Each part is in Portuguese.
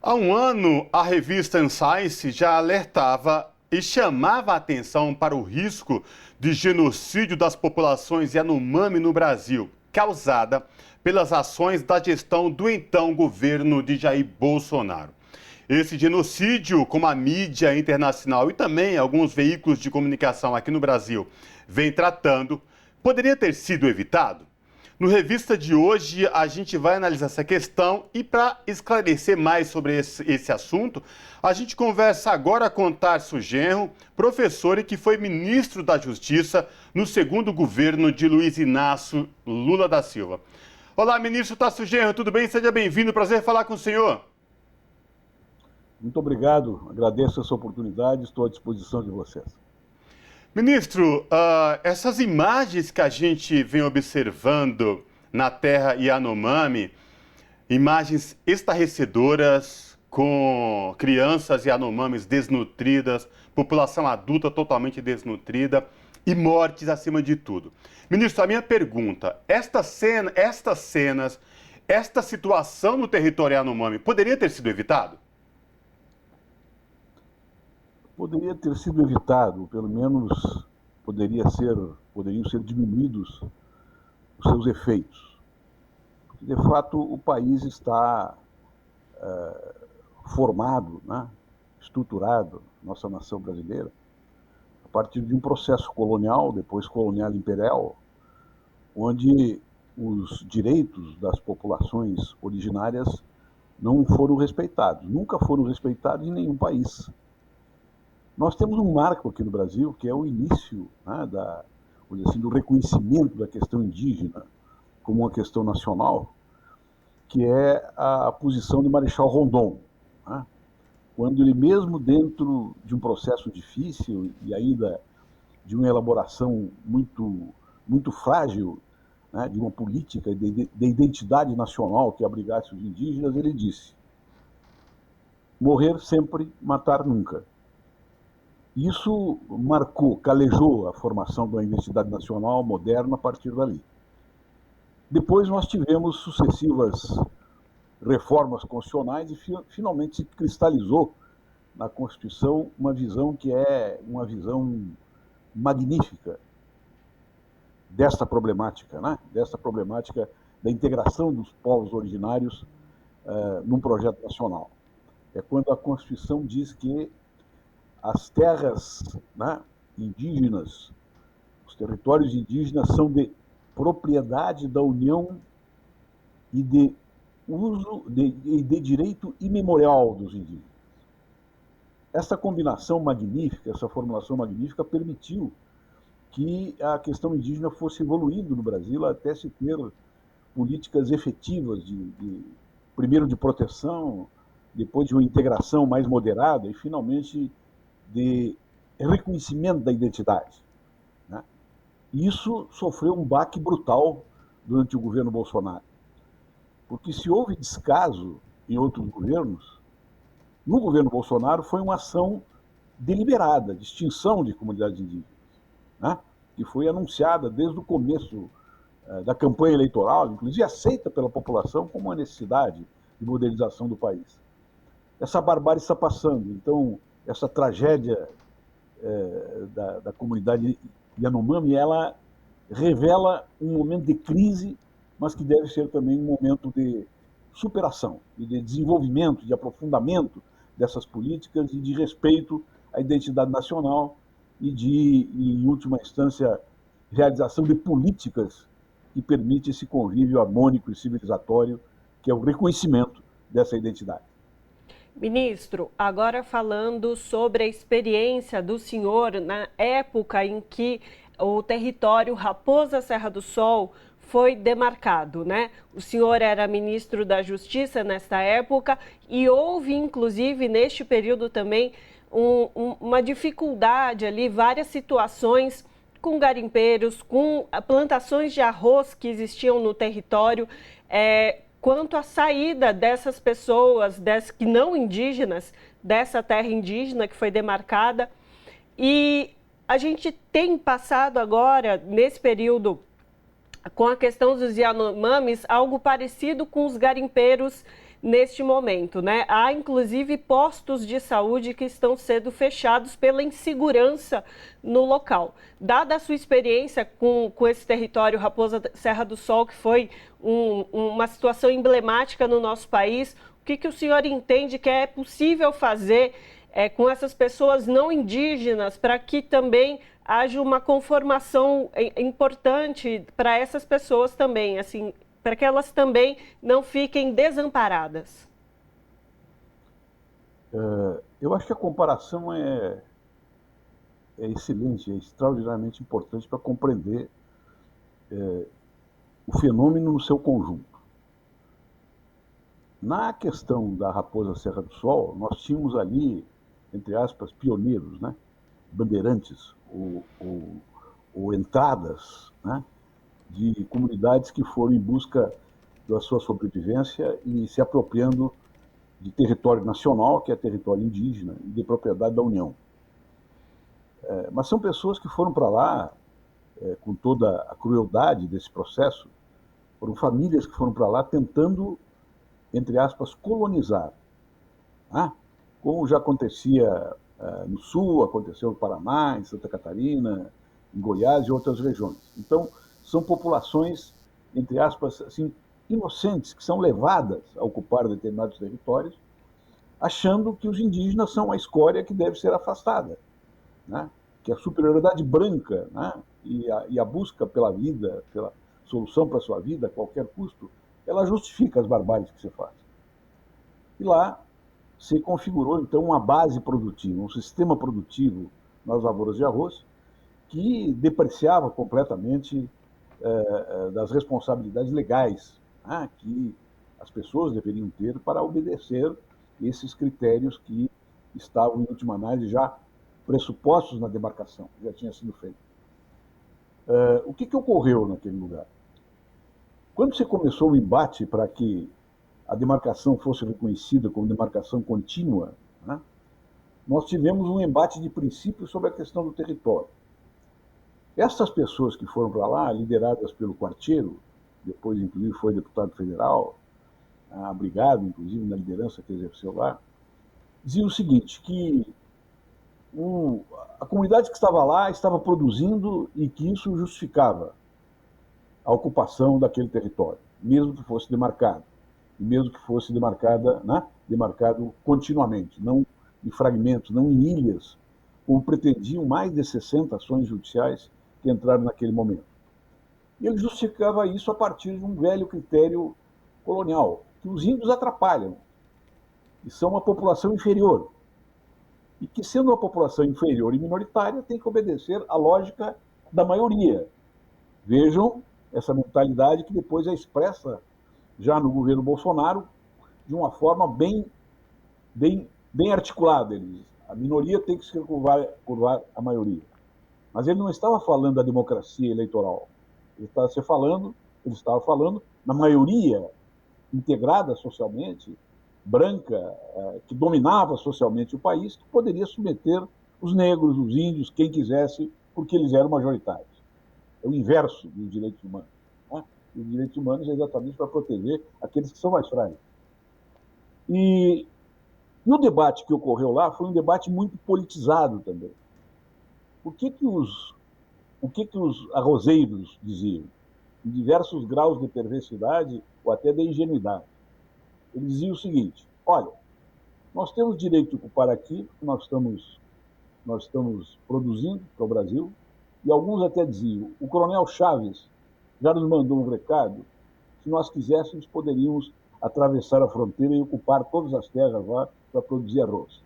Há um ano, a revista Science já alertava e chamava a atenção para o risco de genocídio das populações Yanomami no Brasil, causada pelas ações da gestão do então governo de Jair Bolsonaro. Esse genocídio, como a mídia internacional e também alguns veículos de comunicação aqui no Brasil vem tratando, poderia ter sido evitado? No Revista de hoje, a gente vai analisar essa questão e para esclarecer mais sobre esse assunto, a gente conversa agora com Tarso Genro, professor e que foi ministro da Justiça no segundo governo de Luiz Inácio Lula da Silva. Olá, ministro Tarso Genro, tudo bem? Seja bem-vindo, prazer falar com o senhor. Muito obrigado, agradeço essa oportunidade, estou à disposição de vocês. Ministro, essas imagens que a gente vem observando na terra Yanomami, imagens estarrecedoras com crianças Yanomamis desnutridas, população adulta totalmente desnutrida e mortes acima de tudo. Ministro, a minha pergunta, estas cenas, esta situação no território Yanomami poderia ter sido evitado? Poderia ter sido evitado, pelo menos poderiam ser diminuídos os seus efeitos. Porque, de fato, o país está formado, né, estruturado, nossa nação brasileira, a partir de um processo colonial, depois colonial imperial, onde os direitos das populações originárias não foram respeitados, nunca foram respeitados em nenhum país. Nós temos um marco aqui no Brasil, que é o início, né, do reconhecimento da questão indígena como uma questão nacional, que é a posição de Marechal Rondon, né, quando ele mesmo dentro de um processo difícil e ainda de uma elaboração muito frágil, né, de uma política de identidade nacional que abrigasse os indígenas, ele disse: morrer sempre, matar nunca. Isso marcou, calejou a formação de uma identidade nacional moderna a partir dali. Depois nós tivemos sucessivas reformas constitucionais e finalmente se cristalizou na Constituição uma visão que é uma visão magnífica desta problemática, né? Desta problemática da integração dos povos originários num projeto nacional. É quando a Constituição diz que as terras, né, indígenas, os territórios indígenas são de propriedade da União e de uso de direito imemorial dos indígenas. Essa combinação magnífica, essa formulação magnífica permitiu que a questão indígena fosse evoluindo no Brasil até se ter políticas efetivas primeiro de proteção, depois de uma integração mais moderada e finalmente de reconhecimento da identidade, né? Isso sofreu um baque brutal durante o governo Bolsonaro, porque se houve descaso em outros governos, no governo Bolsonaro foi uma ação deliberada de extinção de comunidades indígenas, né? Que foi anunciada desde o começo da campanha eleitoral, inclusive aceita pela população como uma necessidade de modernização do país. Essa barbárie está passando, então essa tragédia da comunidade Yanomami, ela revela um momento de crise, mas que deve ser também um momento de superação, e de desenvolvimento, de aprofundamento dessas políticas e de respeito à identidade nacional e de, em última instância, realização de políticas que permitem esse convívio harmônico e civilizatório, que é o reconhecimento dessa identidade. Ministro, agora falando sobre a experiência do senhor na época em que o território Raposa Serra do Sol foi demarcado, né? O senhor era ministro da Justiça nessa época e houve, inclusive, neste período também, uma dificuldade ali, várias situações com garimpeiros, com plantações de arroz que existiam no território, quanto à saída dessas pessoas, que não indígenas, dessa terra indígena que foi demarcada. E a gente tem passado agora, nesse período, com a questão dos Yanomamis, algo parecido com os garimpeiros neste momento, né? Há inclusive postos de saúde que estão sendo fechados pela insegurança no local. Dada a sua experiência com esse território Raposa Serra do Sol, que foi uma situação emblemática no nosso país, o que o senhor entende que é possível fazer com essas pessoas não indígenas para que também haja uma conformação importante para essas pessoas também, assim, para que elas também não fiquem desamparadas? Eu acho que a comparação é excelente, é extraordinariamente importante para compreender o fenômeno no seu conjunto. Na questão da Raposa Serra do Sol, nós tínhamos ali, entre aspas, pioneiros, né? Bandeirantes, ou entradas, né? De comunidades que foram em busca da sua sobrevivência e se apropriando de território nacional, que é território indígena, e de propriedade da União. Mas são pessoas que foram para lá, com toda a crueldade desse processo, foram famílias que foram para lá tentando, entre aspas, colonizar. Né? Como já acontecia no Sul, aconteceu no Paraná, em Santa Catarina, em Goiás e outras regiões. Então, são populações, entre aspas, assim, inocentes, que são levadas a ocupar determinados territórios, achando que os indígenas são a escória que deve ser afastada, né? Que a superioridade branca, né? e a busca pela vida, pela solução para a sua vida a qualquer custo, ela justifica as barbáries que se faz. E lá se configurou, então, uma base produtiva, um sistema produtivo nas lavouras de arroz, que depreciava completamente das responsabilidades legais, né, que as pessoas deveriam ter para obedecer esses critérios que estavam, em última análise, já pressupostos na demarcação, já tinha sido feito. O que ocorreu naquele lugar? Quando se começou o embate para que a demarcação fosse reconhecida como demarcação contínua, né, nós tivemos um embate de princípio sobre a questão do território. Essas pessoas que foram para lá, lideradas pelo Quartiero, depois, inclusive, foi deputado federal, abrigado, inclusive, na liderança que exerceu lá, diziam o seguinte, que a comunidade que estava lá estava produzindo e que isso justificava a ocupação daquele território, mesmo que fosse demarcado, e mesmo que fosse demarcado continuamente, não em fragmentos, não em ilhas, como pretendiam mais de 60 ações judiciais que entraram naquele momento. E ele justificava isso a partir de um velho critério colonial, que os índios atrapalham, e são uma população inferior, e que, sendo uma população inferior e minoritária, tem que obedecer à lógica da maioria. Vejam essa mentalidade que depois é expressa já no governo Bolsonaro de uma forma bem articulada. Ele diz, a minoria tem que se curvar à maioria. Mas ele não estava falando da democracia eleitoral. Ele estava falando na maioria integrada socialmente, branca, que dominava socialmente o país, que poderia submeter os negros, os índios, quem quisesse, porque eles eram majoritários. É o inverso dos direitos humanos. Né? Os direitos humanos é exatamente para proteger aqueles que são mais frágeis. E o debate que ocorreu lá foi um debate muito politizado também. O que os arrozeiros diziam? Em diversos graus de perversidade ou até de ingenuidade. Eles diziam o seguinte, olha, nós temos direito de ocupar aqui, porque nós estamos produzindo para o Brasil, e alguns até diziam, o coronel Chaves já nos mandou um recado, se nós quiséssemos, poderíamos atravessar a fronteira e ocupar todas as terras lá para produzir arroz.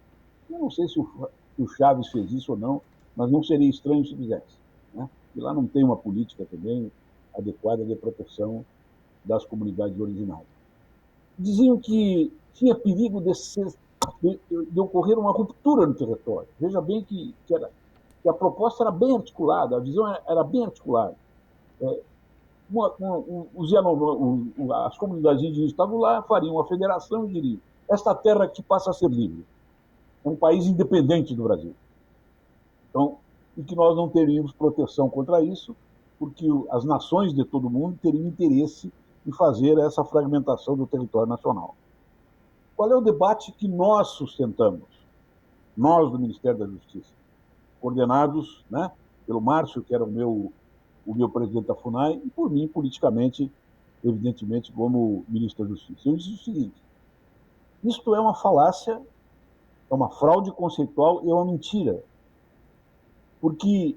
Eu não sei se o Chaves fez isso ou não, mas não seria estranho se fizesse. Né? E lá não tem uma política também adequada de proteção das comunidades originárias. Diziam que tinha perigo de ocorrer uma ruptura no território. Veja bem que a proposta era bem articulada, a visão era bem articulada. As comunidades indígenas estavam lá, fariam uma federação e diriam, esta terra aqui passa a ser livre. É um país independente do Brasil. Então, e que nós não teríamos proteção contra isso, porque as nações de todo mundo teriam interesse em fazer essa fragmentação do território nacional. qual é o debate que nós sustentamos? Nós, do Ministério da Justiça, coordenados, né, pelo Márcio, que era o meu presidente da FUNAI, e por mim, politicamente, evidentemente, como ministro da Justiça. Eu disse o seguinte: isto é uma falácia, é uma fraude conceitual e é uma mentira. Porque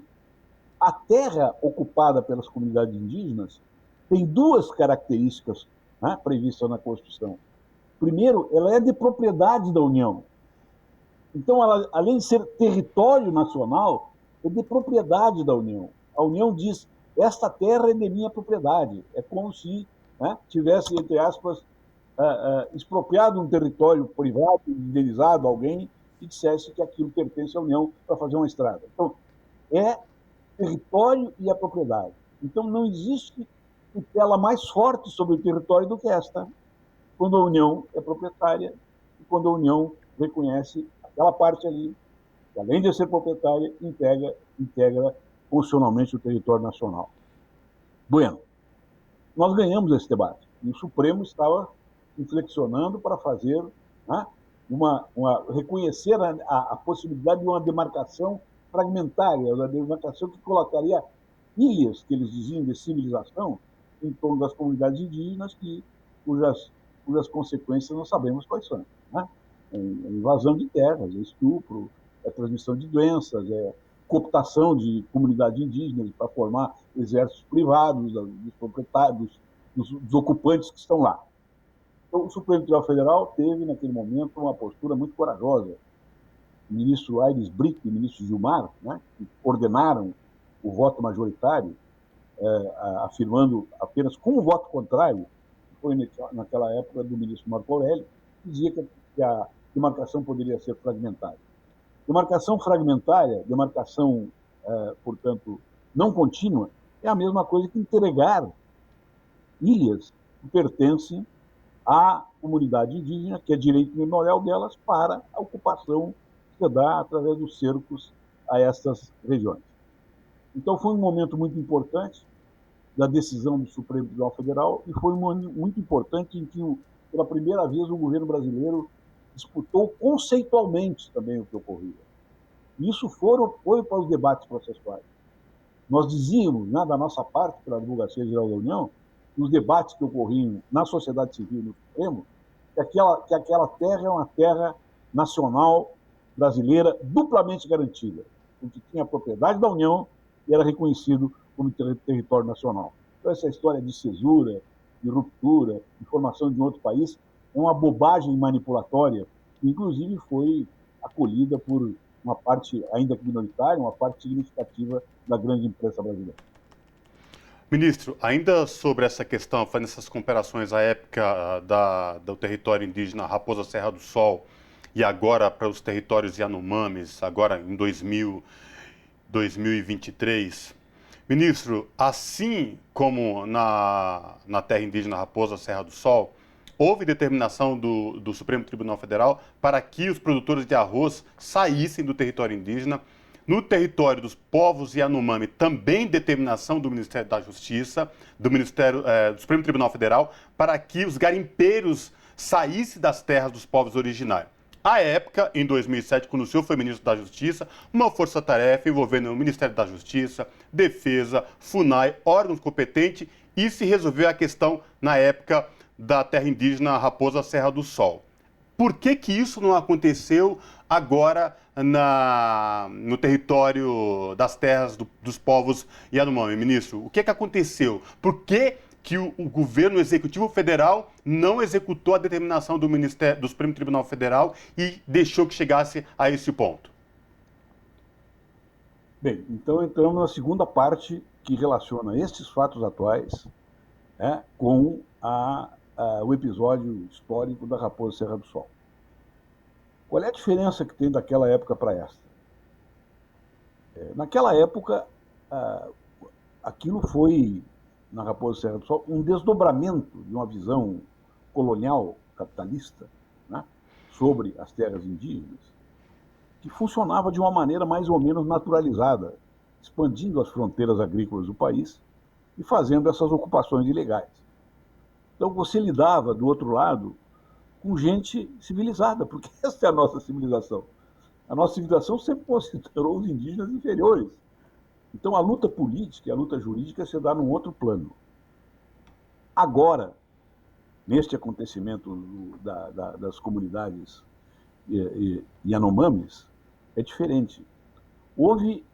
a terra ocupada pelas comunidades indígenas tem duas características, né, previstas na Constituição. Primeiro, ela é de propriedade da União. Então, ela, além de ser território nacional, é de propriedade da União. A União diz: esta terra é de minha propriedade. É como se, né, tivesse, entre aspas, expropriado um território privado, indenizado alguém, e dissesse que aquilo pertence à União para fazer uma estrada. Então, é território e a propriedade. Então, não existe tutela mais forte sobre o território do que esta, quando a União é proprietária e quando a União reconhece aquela parte ali, que além de ser proprietária, integra funcionalmente o território nacional. Bueno, nós ganhamos esse debate e o Supremo estava inflexionando para fazer, né, reconhecer a possibilidade de uma demarcação fragmentária, uma demarcação que colocaria ilhas, que eles diziam, de civilização em torno das comunidades indígenas, cujas consequências nós sabemos quais são, né? Invasão de terras, estupro, transmissão de doenças, cooptação de comunidades indígenas para formar exércitos privados dos proprietários, dos ocupantes que estão lá. Então, o Supremo Tribunal Federal teve, naquele momento, uma postura muito corajosa. O ministro Aires Brito e o ministro Gilmar, né, que ordenaram o voto majoritário, afirmando apenas com o voto contrário, que foi naquela época do ministro Marco Aurélio, que dizia que a demarcação poderia ser fragmentária. Demarcação fragmentária, demarcação, portanto, não contínua, é a mesma coisa que entregar ilhas que pertencem à comunidade indígena, que é direito memorial delas, para a ocupação que se dá através dos cercos a essas regiões. Então, foi um momento muito importante da decisão do Supremo Tribunal Federal e foi um momento muito importante em que, pela primeira vez, o governo brasileiro disputou conceitualmente também o que ocorria. Isso foi para os debates processuais. Nós dizíamos, né, da nossa parte, pela Advocacia Geral da União, nos debates que ocorriam na sociedade civil no Supremo, que aquela terra é uma terra nacional brasileira duplamente garantida, porque tinha a propriedade da União e era reconhecido como território nacional. Então, essa história de cesura, de ruptura, de formação de um outro país, é uma bobagem manipulatória, que inclusive foi acolhida por uma parte, ainda que minoritária, uma parte significativa da grande imprensa brasileira. Ministro, ainda sobre essa questão, fazendo essas comparações à época do território indígena Raposa Serra do Sol e agora para os territórios Yanomamis, agora em 2023. Ministro, assim como na terra indígena Raposa Serra do Sol, houve determinação do Supremo Tribunal Federal para que os produtores de arroz saíssem do território indígena. No território dos povos Yanomami, também determinação do Ministério da Justiça, do Supremo Tribunal Federal, para que os garimpeiros saíssem das terras dos povos originários. À época, em 2007, quando o senhor foi ministro da Justiça, uma força-tarefa envolvendo o Ministério da Justiça, Defesa, FUNAI, órgãos competentes, e se resolveu a questão, na época, da terra indígena Raposa Serra do Sol. Por que isso não aconteceu agora no território das terras dos povos Yanomami, ministro? O que aconteceu? Por que o governo executivo federal não executou a determinação do Supremo Tribunal Federal e deixou que chegasse a esse ponto? Bem, então entramos na segunda parte que relaciona estes fatos atuais, né, com o episódio histórico da Raposa Serra do Sol. Qual é a diferença que tem daquela época para esta? Naquela época, aquilo foi, na Raposa Serra do Sol, um desdobramento de uma visão colonial, capitalista, né, sobre as terras indígenas, que funcionava de uma maneira mais ou menos naturalizada, expandindo as fronteiras agrícolas do país e fazendo essas ocupações ilegais. Então, você lidava, do outro lado, com gente civilizada, porque essa é a nossa civilização. A nossa civilização sempre considerou os indígenas inferiores. Então, a luta política e a luta jurídica se dá num outro plano. Agora, neste acontecimento das comunidades Yanomamis, é diferente. Houve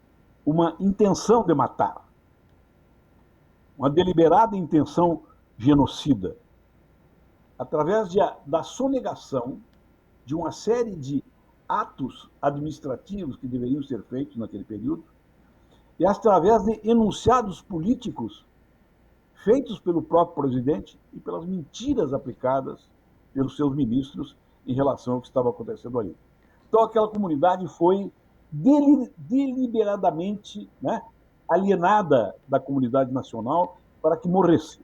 uma intenção de matar, uma deliberada intenção genocida, através da sonegação de uma série de atos administrativos que deveriam ser feitos naquele período, e através de enunciados políticos feitos pelo próprio presidente e pelas mentiras aplicadas pelos seus ministros em relação ao que estava acontecendo ali. Então, aquela comunidade foi deliberadamente, né, alienada da comunidade nacional para que morresse,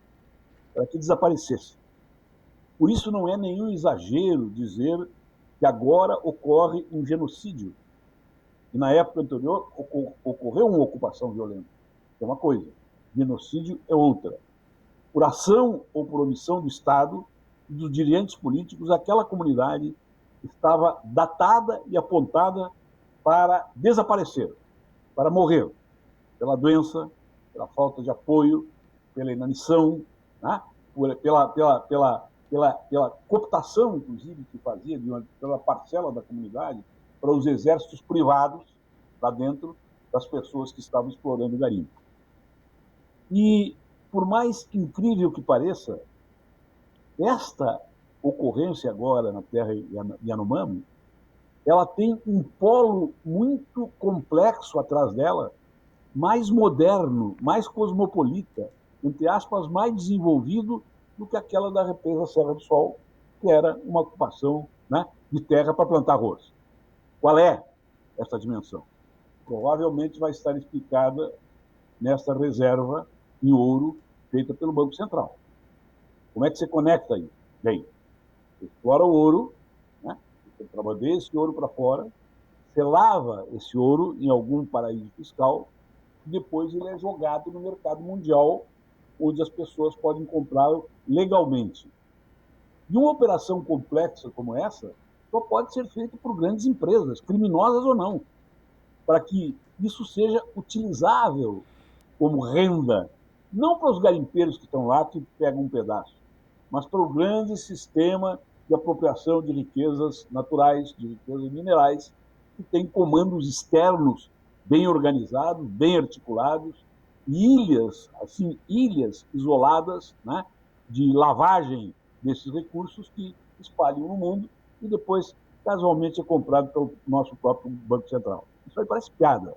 para que desaparecesse. Por isso, não é nenhum exagero dizer que agora ocorre um genocídio. E na época anterior ocorreu uma ocupação violenta. É uma coisa. Genocídio é outra. Por ação ou por omissão do Estado e dos dirigentes políticos, aquela comunidade estava datada e apontada para desaparecer, para morrer, pela doença, pela falta de apoio, pela inanição, né? pela cooptação, inclusive, que fazia pela parcela da comunidade para os exércitos privados lá dentro das pessoas que estavam explorando o garimpo. E, por mais incrível que pareça, esta ocorrência agora na terra Yanomami, ela tem um polo muito complexo atrás dela, mais moderno, mais cosmopolita, entre aspas, mais desenvolvido do que aquela da represa Serra do Sol, que era uma ocupação, né, de terra para plantar arroz. Qual é essa dimensão? Provavelmente vai estar explicada nessa reserva em ouro feita pelo Banco Central. Como é que você conecta aí? Bem, você explora o ouro, né? Você trabalha esse ouro para fora, você lava esse ouro em algum paraíso fiscal, e depois ele é jogado no mercado mundial, onde as pessoas podem comprá-lo legalmente. E uma operação complexa como essa só pode ser feita por grandes empresas, criminosas ou não, para que isso seja utilizável como renda, não para os garimpeiros que estão lá, que pegam um pedaço, mas para o grande sistema de apropriação de riquezas naturais, de riquezas minerais, que tem comandos externos bem organizados, bem articulados, ilhas, assim, ilhas isoladas, né, de lavagem desses recursos que espalham no mundo e depois, casualmente, é comprado pelo nosso próprio Banco Central. Isso aí parece piada,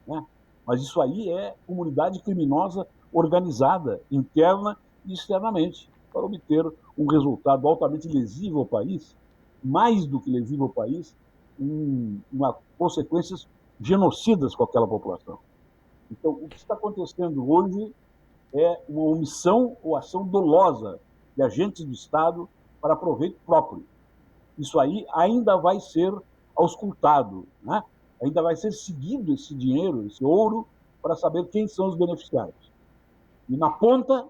né? Mas isso aí é comunidade criminosa organizada, interna e externamente, para obter um resultado altamente lesivo ao país, mais do que lesivo ao país, consequências genocidas com aquela população. Então, o que está acontecendo hoje é uma omissão ou ação dolosa de agentes do Estado para proveito próprio. Isso aí ainda vai ser auscultado, né? Ainda vai ser seguido esse dinheiro, esse ouro, para saber quem são os beneficiários. E na ponta,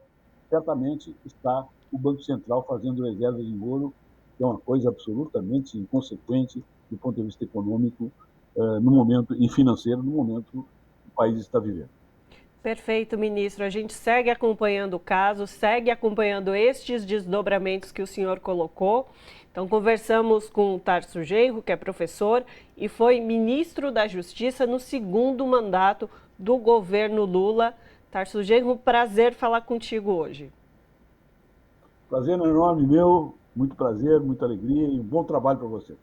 certamente, está o Banco Central fazendo reservas em ouro, que é uma coisa absolutamente inconsequente do ponto de vista econômico no momento, e financeiro no momento que o país está vivendo. Perfeito, ministro. A gente segue acompanhando o caso, segue acompanhando estes desdobramentos que o senhor colocou. Então, conversamos com o Tarso Genro, que é professor e foi ministro da Justiça no segundo mandato do governo Lula. Tarso Genro, prazer falar contigo hoje. Prazer enorme meu, muito prazer, muita alegria e um bom trabalho para você.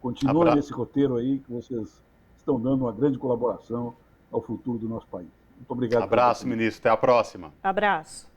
Continuem nesse roteiro aí, que vocês estão dando uma grande colaboração ao futuro do nosso país. Muito obrigado. Abraço, ministro. Até a próxima. Abraço.